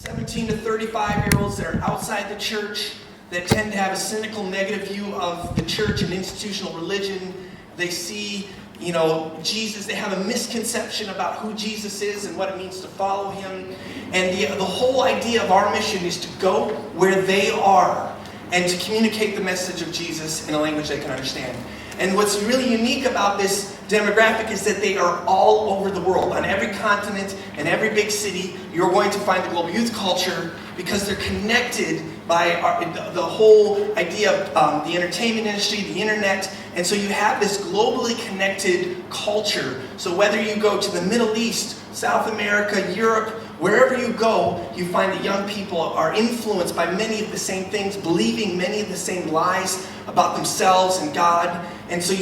17 to 35-year-olds that are outside the church, that tend to have a cynical, negative view of the church and institutional religion. They see, Jesus, they have a misconception about who Jesus is and what it means to follow him. And the whole idea of our mission is to go where they are and to communicate the message of Jesus in a language they can understand. And what's really unique about this demographic is that they are all over the world. On every continent and every big city, you're going to find the global youth culture because they're connected by the whole idea of the entertainment industry, the internet. And so you have this globally connected culture. So whether you go to the Middle East, South America, Europe, wherever you go, you find that young people are influenced by many of the same things, believing many of the same lies about themselves and God. And so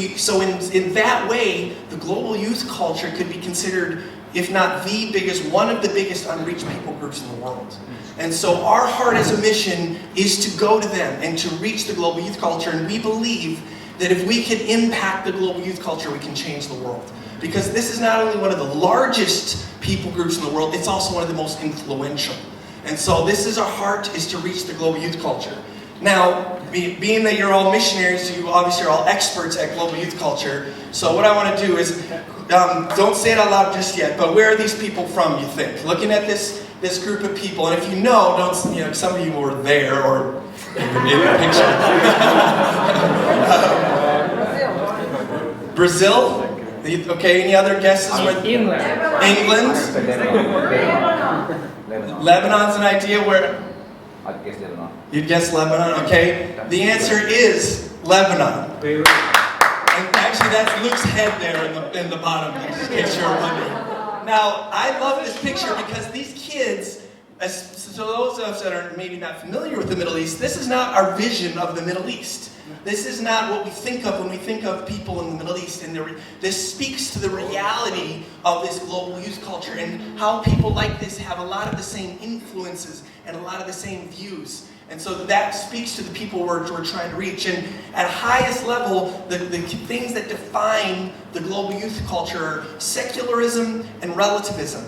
in that way, the global youth culture could be considered, if not the biggest, one of the biggest unreached people groups in the world. And so our heart as a mission is to go to them and to reach the global youth culture. And we believe that if we can impact the global youth culture, we can change the world. Because this is not only one of the largest people groups in the world, it's also one of the most influential. And so this is our heart, is to reach the global youth culture. Now, being that you're all missionaries, you obviously are all experts at global youth culture. So what I want to do is, don't say it out loud just yet, but where are these people from, you think? Looking at this group of people, and if you know, some of you were there or in the picture. Brazil? Okay, any other guesses? England. Lebanon's an idea where? I'd guess Lebanon. You'd guess Lebanon, okay. The answer is Lebanon. And actually that's Luke's head there in the bottom, in case you're wondering. Now, I love this picture because these kids, so those of us that are maybe not familiar with the Middle East, this is not our vision of the Middle East. This is not what we think of when we think of people in the Middle East. And this speaks to the reality of this global youth culture and how people like this have a lot of the same influences and a lot of the same views. And so that speaks to the people we're trying to reach. And at highest level, the things that define the global youth culture are secularism and relativism.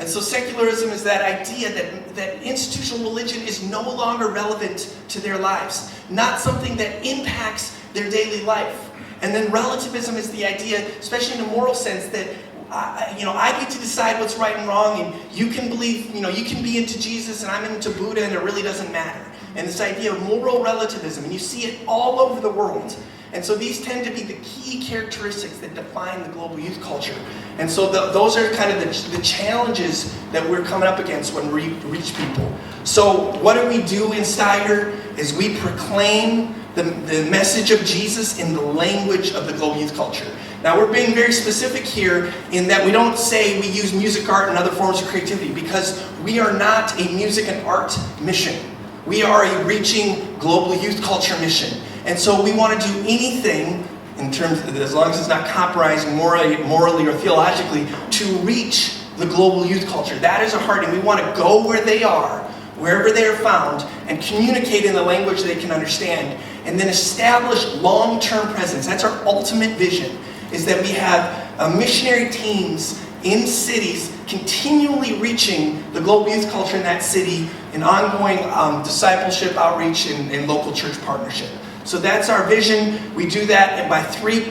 And so secularism is that idea that institutional religion is no longer relevant to their lives, not something that impacts their daily life. And then relativism is the idea, especially in a moral sense, that I get to decide what's right and wrong, and you can believe, you can be into Jesus and I'm into Buddha, and it really doesn't matter. And this idea of moral relativism, and you see it all over the world. And so these tend to be the key characteristics that define the global youth culture. And so those are kind of the challenges that we're coming up against when we reach people. So what do we do in Steiger is we proclaim the message of Jesus in the language of the global youth culture. Now we're being very specific here in that we don't say we use music, art, and other forms of creativity, because we are not a music and art mission. We are a reaching global youth culture mission. And so we want to do anything, in terms of, as long as it's not compromising morally or theologically, to reach the global youth culture. That is our heart, and we want to go where they are, wherever they are found, and communicate in the language they can understand, and then establish long-term presence. That's our ultimate vision, is that we have missionary teams in cities continually reaching the global youth culture in that city in ongoing discipleship, outreach, and local church partnership. So that's our vision. We do that by three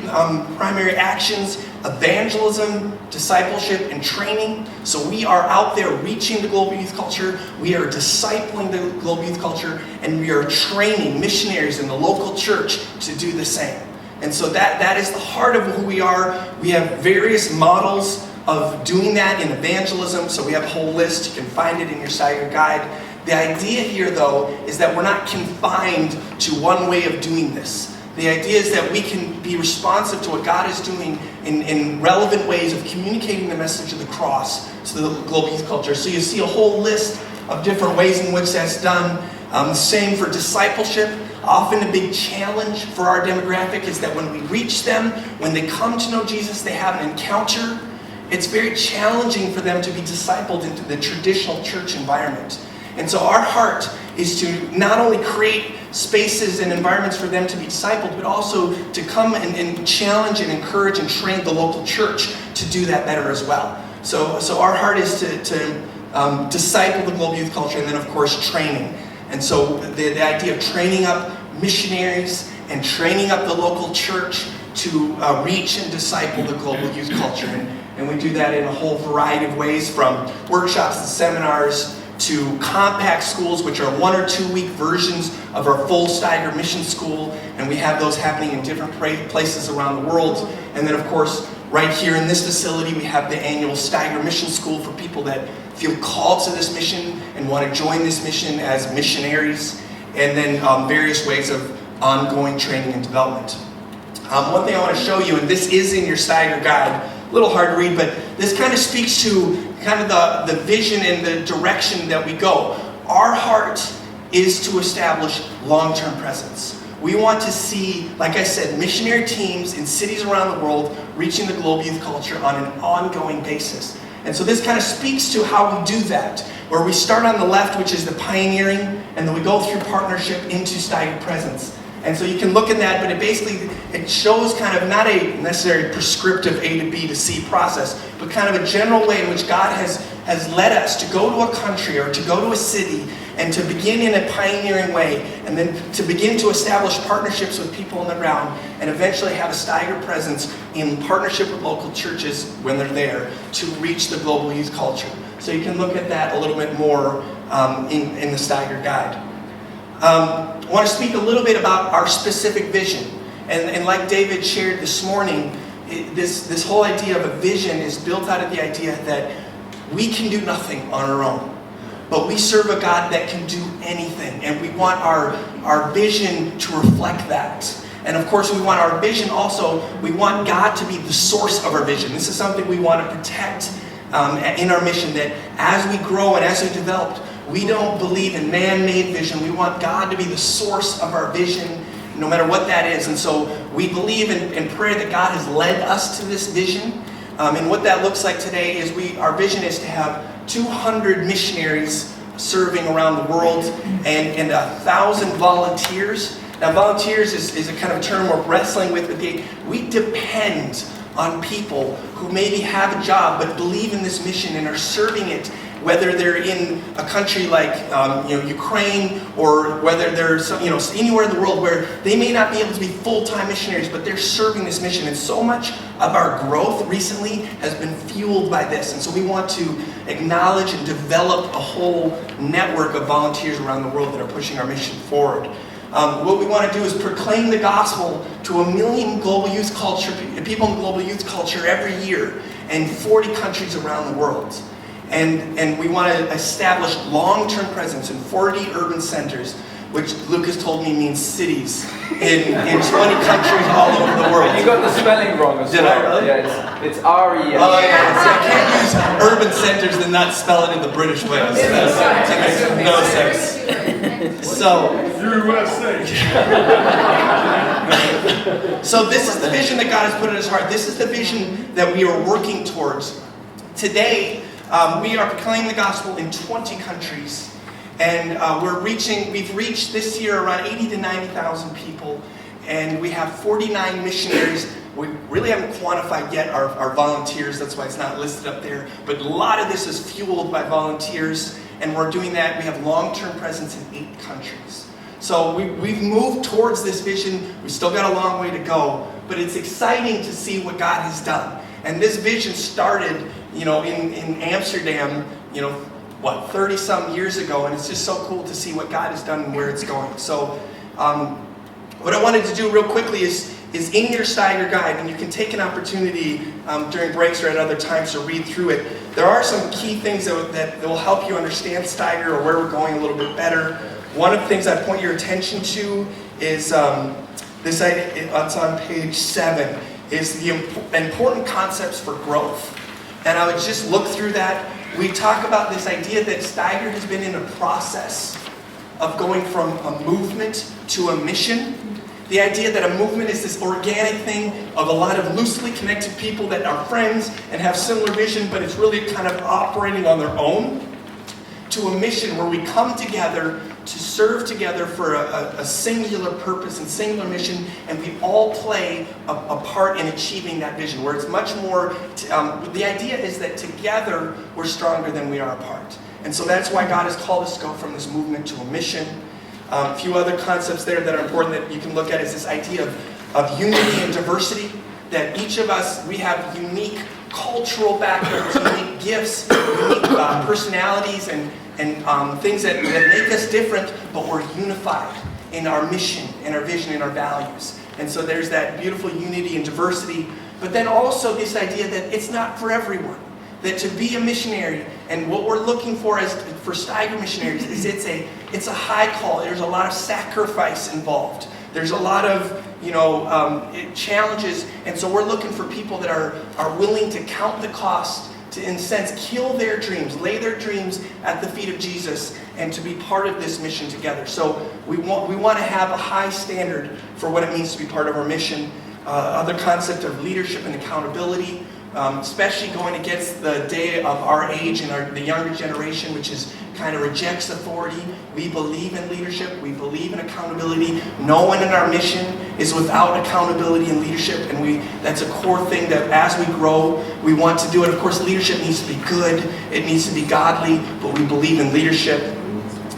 primary actions: evangelism, discipleship, and training. So we are out there reaching the global youth culture, we are discipling the global youth culture, and we are training missionaries in the local church to do the same. And so that is the heart of who we are. We have various models of doing that in evangelism. So we have a whole list. You can find it in your Steiger guide. The idea here, though, is that we're not confined to one way of doing this. The idea is that we can be responsive to what God is doing in relevant ways of communicating the message of the cross to the global youth culture. So you see a whole list of different ways in which that's done. Same for discipleship. Often a big challenge for our demographic is that when we reach them, when they come to know Jesus, they have an encounter. It's very challenging for them to be discipled into the traditional church environment. And so our heart is to not only create spaces and environments for them to be discipled, but also to come and challenge and encourage and train the local church to do that better as well. So our heart is to disciple the global youth culture, and then of course training. And so the idea of training up missionaries and training up the local church to reach and disciple the global youth culture. And we do that in a whole variety of ways, from workshops and seminars to compact schools, which are 1 or 2 week versions of our full Steiger mission school. And we have those happening in different places around the world. And then of course, right here in this facility, we have the annual Steiger Mission School for people that feel called to this mission and want to join this mission as missionaries. And then various ways of ongoing training and development. One thing I want to show you, and this is in your Steiger guide, a little hard to read, but this kind of speaks to kind of the vision and the direction that we go. Our heart is to establish long-term presence. We want to see, like I said, missionary teams in cities around the world reaching the global youth culture on an ongoing basis. And so this kind of speaks to how we do that, where we start on the left, which is the pioneering, and then we go through partnership into Steiger presence. And so you can look at that, but it shows kind of not a necessarily prescriptive A to B to C process, but kind of a general way in which God has led us to go to a country or to go to a city and to begin in a pioneering way, and then to begin to establish partnerships with people on the ground, and eventually have a Steiger presence in partnership with local churches when they're there to reach the global youth culture. So you can look at that a little bit more in the Steiger guide. I want to speak a little bit about our specific vision. And like David shared this morning, this whole idea of a vision is built out of the idea that we can do nothing on our own. But we serve a God that can do anything. And we want our vision to reflect that. And of course, we want our vision also, we want God to be the source of our vision. This is something we want to protect in our mission, that as we grow and as we develop, we don't believe in man-made vision. We want God to be the source of our vision, no matter what that is. And so we believe in prayer that God has led us to this vision. And what that looks like today is our vision is to have 200 missionaries serving around the world and 1,000 volunteers. Now, volunteers is a kind of term we're wrestling with, but we depend on people who maybe have a job but believe in this mission and are serving it, whether they're in a country like Ukraine, or whether they're anywhere in the world where they may not be able to be full-time missionaries, but they're serving this mission. And so much of our growth recently has been fueled by this. And so we want to acknowledge and develop a whole network of volunteers around the world that are pushing our mission forward. What we want to do is proclaim the gospel to 1 million global youth culture, people in global youth culture every year in 40 countries around the world. And we want to establish long-term presence in 40 urban centers, which Lucas told me means cities, in 20 countries all over the world. You got the spelling wrong as well. Did I really? Yeah, it's R-E-S. Oh yeah, so I can't use urban centers and not spell it in the British way. So that makes no sense. So, so this is the vision that God has put in His heart. This is the vision that we are working towards. Today, we are proclaiming the gospel in 20 countries, and we've reached this year around 80 to 90,000 people, and we have 49 missionaries. We really haven't quantified yet our volunteers, that's why it's not listed up there, but a lot of this is fueled by volunteers, and we're doing that. We have long-term presence in 8 countries. So we've moved towards this vision. We've still got a long way to go, but it's exciting to see what God has done. And this vision started, in Amsterdam, 30-some years ago, and it's just so cool to see what God has done and where it's going. So what I wanted to do real quickly is in your Steiger guide, and you can take an opportunity during breaks or at other times to read through it. There are some key things that will help you understand Steiger or where we're going a little bit better. One of the things I point your attention to is this idea, it's on page 7, is the important concepts for growth. And I would just look through that. We talk about this idea that Steiger has been in a process of going from a movement to a mission. The idea that a movement is this organic thing of a lot of loosely connected people that are friends and have similar vision, but it's really kind of operating on their own, to a mission where we come together to serve together for a singular purpose and singular mission, and we all play a part in achieving that vision, where it's much more, the idea is that together we're stronger than we are apart. And so that's why God has called us to go from this movement to a mission. A few other concepts there that are important that you can look at is this idea of unity and diversity, that each of us, we have unique cultural backgrounds, unique gifts, unique personalities, and things that make us different, but we're unified in our mission, in our vision, in our values. And so there's that beautiful unity and diversity, but then also this idea that it's not for everyone. That to be a missionary, and what we're looking for for Steiger missionaries, is it's a high call. There's a lot of sacrifice involved. There's a lot of challenges, and so we're looking for people that are willing to count the cost, to in a sense kill their dreams, lay their dreams at the feet of Jesus, and to be part of this mission together. So we want to have a high standard for what it means to be part of our mission. Other concept of leadership and accountability. Especially going against the day of our age and the younger generation, which is kind of rejects authority. We believe in leadership. We believe in accountability. No one in our mission is without accountability and leadership, and that's a core thing that as we grow, we want to do it. Of course, leadership needs to be good. It needs to be godly, but we believe in leadership.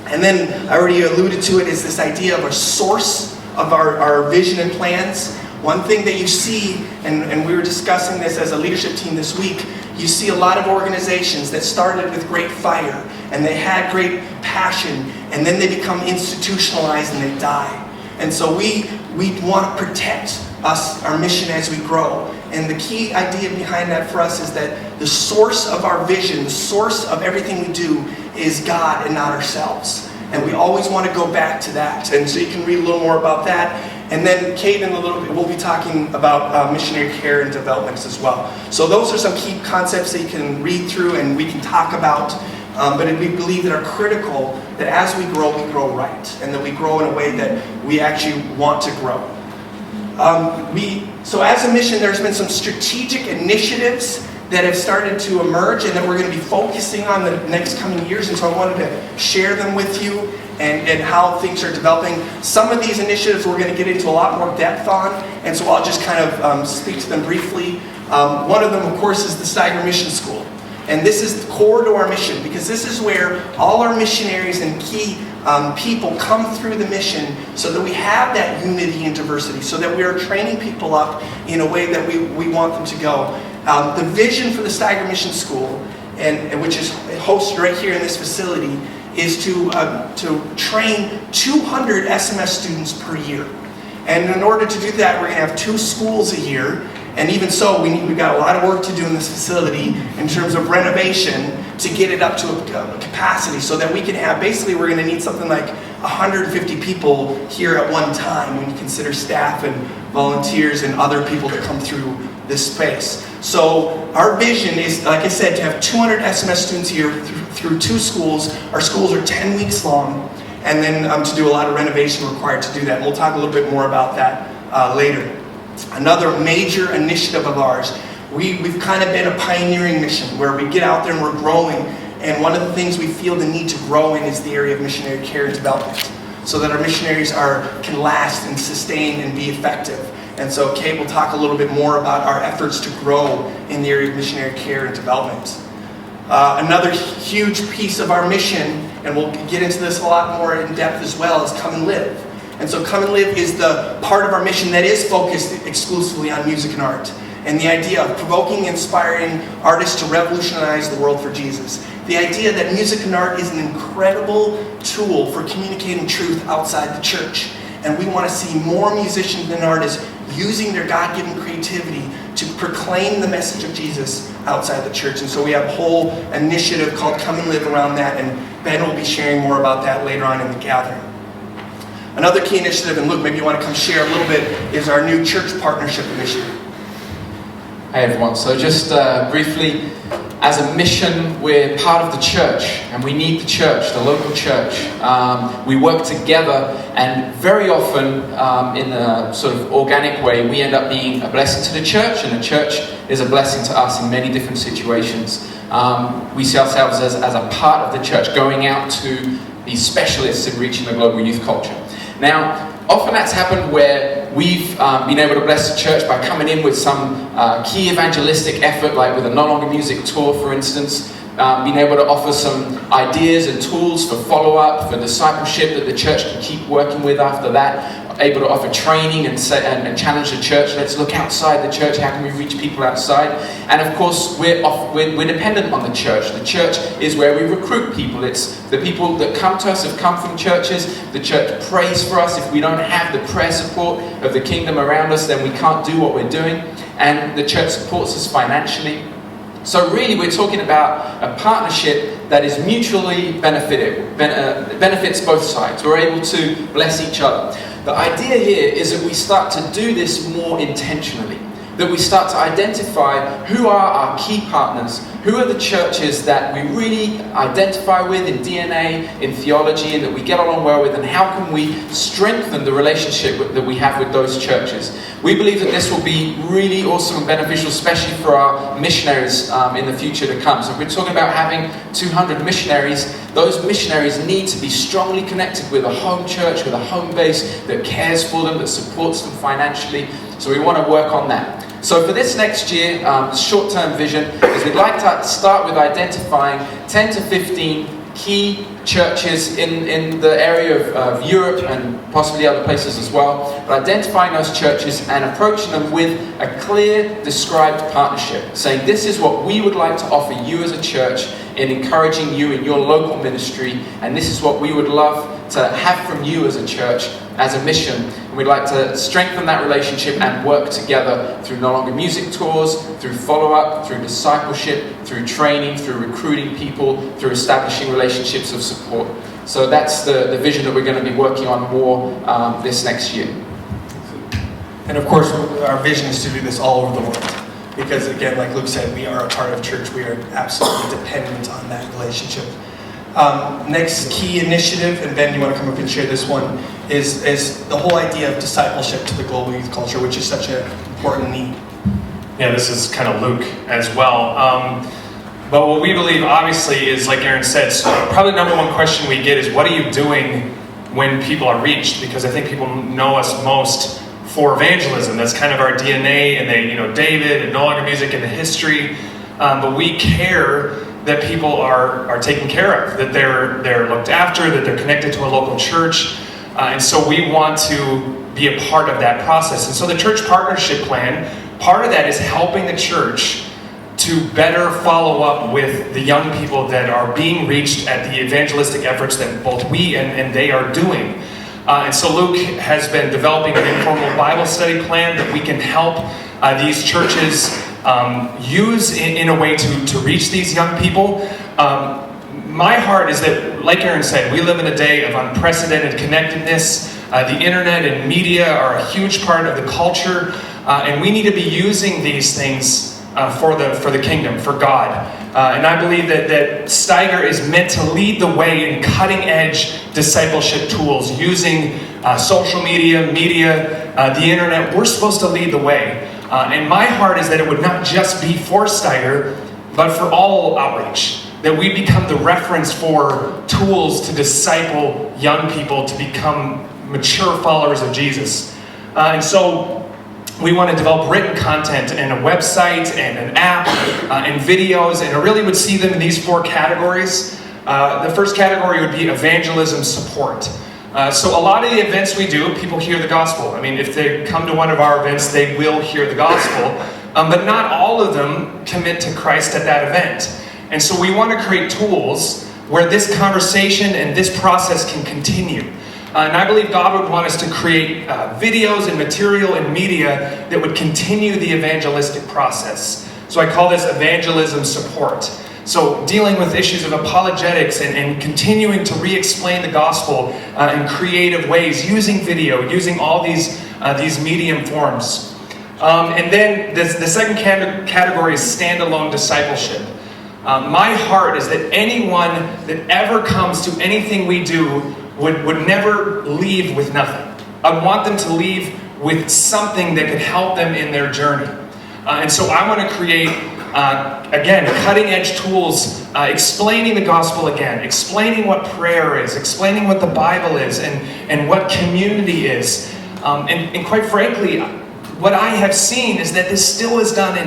And then, I already alluded to it, is this idea of a source of our vision and plans. One thing that you see, and we were discussing this as a leadership team this week, you see a lot of organizations that started with great fire, and they had great passion, and then they become institutionalized and they die. And so we want to protect our mission as we grow. And the key idea behind that for us is that the source of our vision, the source of everything we do, is God and not ourselves. And we always want to go back to that. And so you can read a little more about that. And then Kate, in a little bit, we'll be talking about missionary care and developments as well. So those are some key concepts that you can read through and we can talk about. But we believe that are critical, that as we grow right. And that we grow in a way that we actually want to grow. So as a mission, there's been some strategic initiatives that have started to emerge and that we're going to be focusing on the next coming years. And so I wanted to share them with you and how things are developing. Some of these initiatives we're going to get into a lot more depth on, and so I'll just kind of speak to them briefly. One of them, of course, is the Steiger Mission School. And this is core to our mission, because this is where all our missionaries and key people come through the mission, so that we have that unity and diversity, so that we are training people up in a way that we want them to go. The vision for the Steiger Mission School, and which is hosted right here in this facility, is to train 200 SMS students per year. And in order to do that, we're going to have 2 schools a year. And even so, we've got a lot of work to do in this facility in terms of renovation to get it up to a capacity, so that we can have, basically we're going to need something like 150 people here at one time when you consider staff and volunteers and other people that come through this space. So our vision is, like I said, to have 200 SMS students here through 2 schools. Our schools are 10 weeks long, and then to do a lot of renovation required to do that. And we'll talk a little bit more about that later. Another major initiative of ours, we've kind of been a pioneering mission where we get out there and we're growing, and one of the things we feel the need to grow in is the area of missionary care and development, so that our missionaries can last and sustain and be effective. And so Kate will talk a little bit more about our efforts to grow in the area of missionary care and development. Another huge piece of our mission, and we'll get into this a lot more in depth as well, is Come and Live. And so Come and Live is the part of our mission that is focused exclusively on music and art. And the idea of provoking, inspiring artists to revolutionize the world for Jesus. The idea that music and art is an incredible tool for communicating truth outside the church. And we want to see more musicians and artists using their God-given creativity to proclaim the message of Jesus outside the church. And so we have a whole initiative called Come and Live around that, and Ben will be sharing more about that later on in the gathering. Another key initiative, and Luke, maybe you want to come share a little bit, is our new church partnership initiative. Hey everyone, so just briefly, as a mission, we're part of the church, and we need the church, the local church. We work together, and very often, in a sort of organic way, we end up being a blessing to the church, and the church is a blessing to us in many different situations. We see ourselves as a part of the church, going out to these specialists in reaching the global youth culture. Now, often that's happened where we've been able to bless the church by coming in with some key evangelistic effort, like with a No Longer Music tour, for instance, being able to offer some ideas and tools for follow-up, for discipleship that the church can keep working with after that, able to offer training and challenge the church. Let's look outside the church. How can we reach people outside? And of course, we're dependent on the church. The church is where we recruit people. It's the people that come to us have come from churches. The church prays for us. If we don't have the prayer support of the kingdom around us, then we can't do what we're doing. And the church supports us financially. So really, we're talking about a partnership that is mutually benefits both sides. We're able to bless each other. The idea here is that we start to do this more intentionally. That we start to identify who are our key partners, who are the churches that we really identify with in DNA, in theology, and that we get along well with, and how can we strengthen the relationship that we have with those churches. We believe that this will be really awesome and beneficial, especially for our missionaries in the future to come. So if we're talking about having 200 missionaries, those missionaries need to be strongly connected with a home church, with a home base that cares for them, that supports them financially. So we want to work on that. So for this next year, short-term vision is we'd like to start with identifying 10 to 15 key churches in the area of Europe and possibly other places as well, but identifying those churches and approaching them with a clear, described partnership, saying this is what we would like to offer you as a church in encouraging you in your local ministry, and this is what we would love to have from you as a church, as a mission. And we'd like to strengthen that relationship and work together through No Longer Music tours, through follow-up, through discipleship, through training, through recruiting people, through establishing relationships of support. So that's the vision that we're going to be working on more this next year. And of course, our vision is to do this all over the world. Because again, like Luke said, we are a part of church. We are absolutely dependent on that relationship. Next key initiative, and Ben, you want to come up and share this one, is the whole idea of discipleship to the global youth culture, which is such an important need. Yeah, this is kind of Luke as well. But what we believe, obviously, is, like Aaron said, probably the number one question we get is, what are you doing when people are reached? Because I think people know us most for evangelism. That's kind of our DNA, and David and No Longer Music and the history. But we care that people are taken care of, that they're looked after, that they're connected to a local church. And so we want to be a part of that process. And so the church partnership plan, part of that is helping the church to better follow up with the young people that are being reached at the evangelistic efforts that both we and they are doing. And so Luke has been developing an informal Bible study plan that we can help these churches use in a way to reach these young people. My heart is that, like Aaron said, we live in a day of unprecedented connectedness. The internet and media are a huge part of the culture, and we need to be using these things for the kingdom, for God. And I believe that Steiger is meant to lead the way in cutting-edge discipleship tools, using social media, the internet. We're supposed to lead the way. And my heart is that it would not just be for Steiger, but for all outreach. That we become the reference for tools to disciple young people to become mature followers of Jesus. And so we want to develop written content and a website and an app and videos, and I really would see them in these 4 categories. The first category would be evangelism support. So a lot of the events we do, people hear the gospel. I mean, if they come to one of our events, they will hear the gospel. But not all of them commit to Christ at that event. And so we want to create tools where this conversation and this process can continue. And I believe God would want us to create videos and material and media that would continue the evangelistic process. So I call this evangelism support. So dealing with issues of apologetics and continuing to re-explain the gospel in creative ways, using video, using all these medium forms. And then the second category is standalone discipleship. My heart is that anyone that ever comes to anything we do would never leave with nothing. I want them to leave with something that could help them in their journey. And so I want to create Again, cutting edge tools, explaining the gospel again, explaining what prayer is, explaining what the Bible is, and what community is. And quite frankly, what I have seen is that this still is done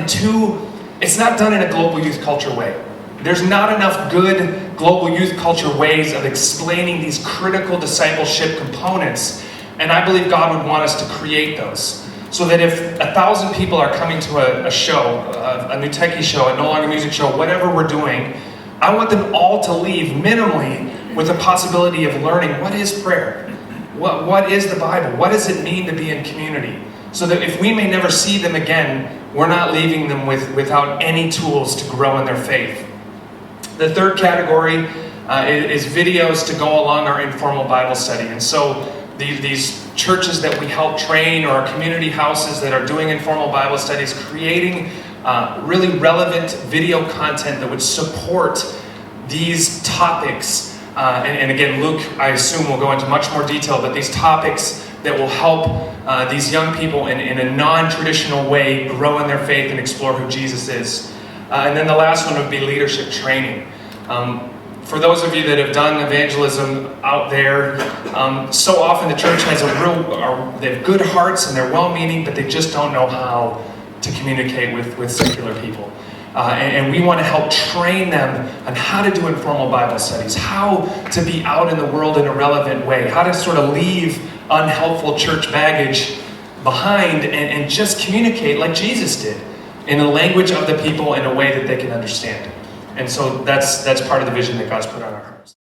it's not done in a global youth culture way. There's not enough good global youth culture ways of explaining these critical discipleship components. And I believe God would want us to create those. So that if 1,000 people are coming to a show, a new techie show, a no longer music show, whatever we're doing, I want them all to leave minimally with the possibility of learning what is prayer, what is the Bible, what does it mean to be in community, so that if we may never see them again, we're not leaving them without any tools to grow in their faith. The third category is videos to go along our informal Bible study, and so these churches that we help train, or our community houses that are doing informal Bible studies, creating really relevant video content that would support these topics. And again, Luke, I assume, will go into much more detail, but these topics that will help these young people in a non-traditional way grow in their faith and explore who Jesus is. And then the last one would be leadership training. For those of you that have done evangelism out there, so often the church has they have good hearts and they're well-meaning, but they just don't know how to communicate with secular people. And we want to help train them on how to do informal Bible studies, how to be out in the world in a relevant way, how to sort of leave unhelpful church baggage behind and just communicate like Jesus did, in the language of the people in a way that they can understand. And so that's part of the vision that God's put on our hearts.